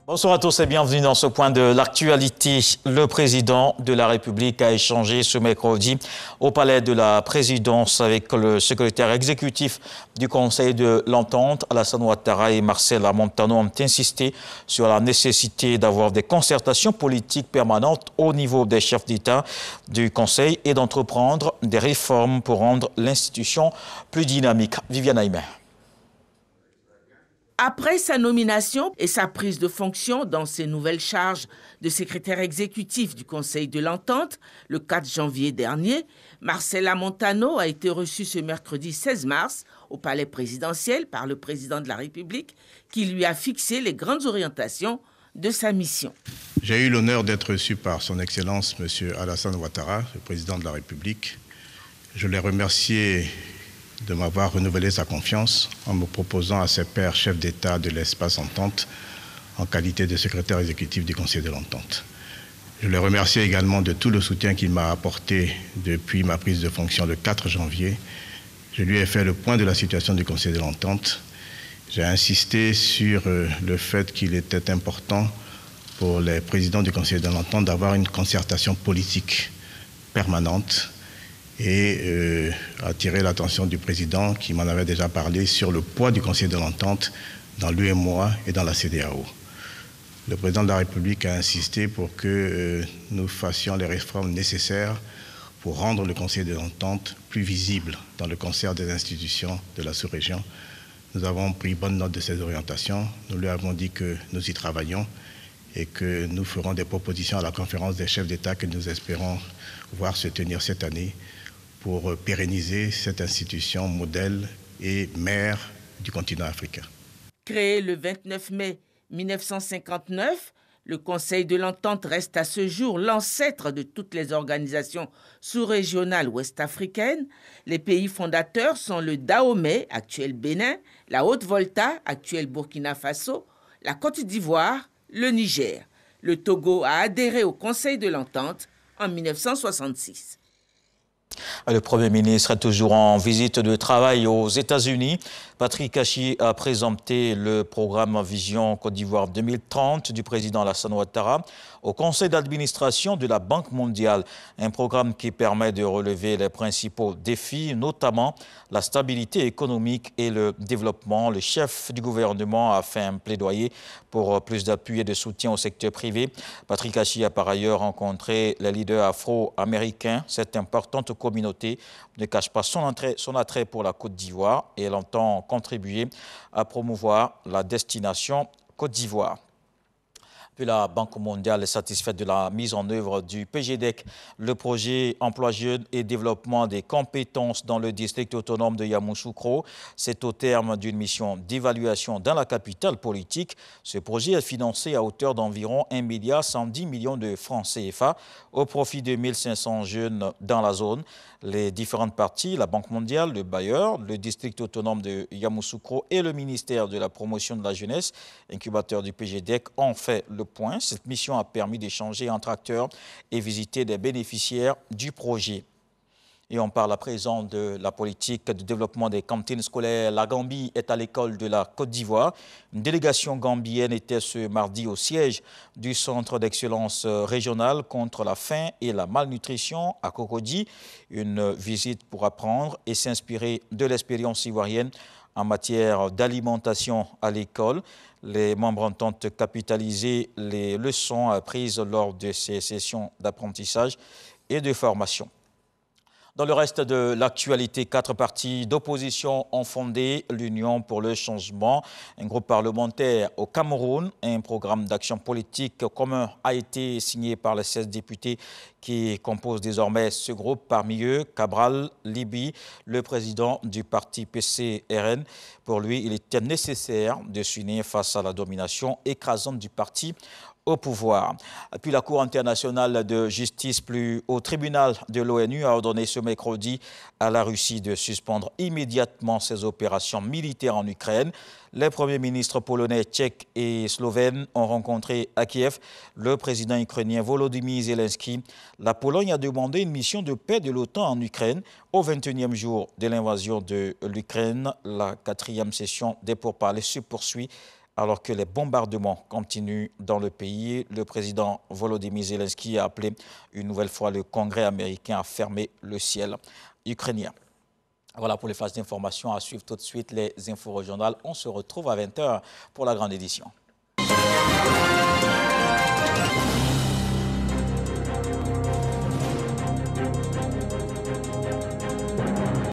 Bonsoir à tous et bienvenue dans ce point de l'actualité. Le président de la République a échangé ce mercredi au palais de la présidence avec le secrétaire exécutif du Conseil de l'Entente, Alassane Ouattara et Marcel Montano ont insisté sur la nécessité d'avoir des concertations politiques permanentes au niveau des chefs d'État du Conseil et d'entreprendre des réformes pour rendre l'institution plus dynamique. Viviane Aïmer. Après sa nomination et sa prise de fonction dans ses nouvelles charges de secrétaire exécutif du Conseil de l'Entente, le 4 janvier dernier, Marcel Montano a été reçu ce mercredi 16 mars au palais présidentiel par le président de la République qui lui a fixé les grandes orientations de sa mission. J'ai eu l'honneur d'être reçu par son Excellence M. Alassane Ouattara, le président de la République. Je l'ai remercié de m'avoir renouvelé sa confiance en me proposant à ses pairs chefs d'État de l'espace Entente en qualité de secrétaire exécutif du Conseil de l'Entente. Je le remercie également de tout le soutien qu'il m'a apporté depuis ma prise de fonction le 4 janvier. Je lui ai fait le point de la situation du Conseil de l'Entente. J'ai insisté sur le fait qu'il était important pour les présidents du Conseil de l'Entente d'avoir une concertation politique permanente et attirer l'attention du président qui m'en avait déjà parlé sur le poids du Conseil de l'Entente dans l'UEMOA et dans la CEDEAO. Le président de la République a insisté pour que nous fassions les réformes nécessaires pour rendre le Conseil de l'Entente plus visible dans le concert des institutions de la sous-région. Nous avons pris bonne note de ces orientations. Nous lui avons dit que nous y travaillons et que nous ferons des propositions à la conférence des chefs d'État que nous espérons voir se tenir cette année pour pérenniser cette institution modèle et mère du continent africain. Créé le 29 mai 1959, le Conseil de l'Entente reste à ce jour l'ancêtre de toutes les organisations sous-régionales ouest-africaines. Les pays fondateurs sont le Dahomey, actuel Bénin, la Haute-Volta, actuel Burkina Faso, la Côte d'Ivoire, le Niger. Le Togo a adhéré au Conseil de l'Entente en 1966. Le Premier ministre est toujours en visite de travail aux États-Unis. Patrick Achi a présenté le programme Vision Côte d'Ivoire 2030 du président Alassane Ouattara au conseil d'administration de la Banque mondiale. Un programme qui permet de relever les principaux défis, notamment la stabilité économique et le développement. Le chef du gouvernement a fait un plaidoyer pour plus d'appui et de soutien au secteur privé. Patrick Achi a par ailleurs rencontré les leaders afro-américains. Cette importante communauté ne cache pas son attrait pour la Côte d'Ivoire et elle entend contribuer à promouvoir la destination Côte d'Ivoire. Puis la Banque mondiale est satisfaite de la mise en œuvre du PGDEC, le projet Emploi Jeunes et Développement des compétences dans le district autonome de Yamoussoukro. C'est au terme d'une mission d'évaluation dans la capitale politique. Ce projet est financé à hauteur d'environ 1,110 milliard de francs CFA au profit de 1500 jeunes dans la zone. Les différentes parties, la Banque mondiale, le bailleur, le district autonome de Yamoussoukro et le ministère de la promotion de la jeunesse, incubateur du PGDEC, ont fait le point. Cette mission a permis d'échanger entre acteurs et visiter des bénéficiaires du projet. Et on parle à présent de la politique de développement des cantines scolaires. La Gambie est à l'école de la Côte d'Ivoire. Une délégation gambienne était ce mardi au siège du Centre d'excellence régional contre la faim et la malnutrition à Cocody. Une visite pour apprendre et s'inspirer de l'expérience ivoirienne en matière d'alimentation à l'école. Les membres entendent capitaliser les leçons apprises lors de ces sessions d'apprentissage et de formation. Dans le reste de l'actualité, 4 partis d'opposition ont fondé l'Union pour le changement, un groupe parlementaire au Cameroun. Un programme d'action politique commun a été signé par les 16 députés qui composent désormais ce groupe. Parmi eux, Cabral Libi, le président du parti PCRN. Pour lui, il était nécessaire de s'unir face à la domination écrasante du parti au pouvoir. Puis la Cour internationale de justice plus haut tribunal de l'ONU a ordonné ce mercredi à la Russie de suspendre immédiatement ses opérations militaires en Ukraine. Les premiers ministres polonais, tchèques et slovènes ont rencontré à Kiev le président ukrainien Volodymyr Zelensky. La Pologne a demandé une mission de paix de l'OTAN en Ukraine au 21e jour de l'invasion de l'Ukraine. La 4e session des pourparlers se poursuit Alors que les bombardements continuent dans le pays, le président Volodymyr Zelensky a appelé une nouvelle fois le Congrès américain à fermer le ciel ukrainien. Voilà pour les phases d'information. À suivre tout de suite les infos régionales. On se retrouve à 20 h pour la grande édition.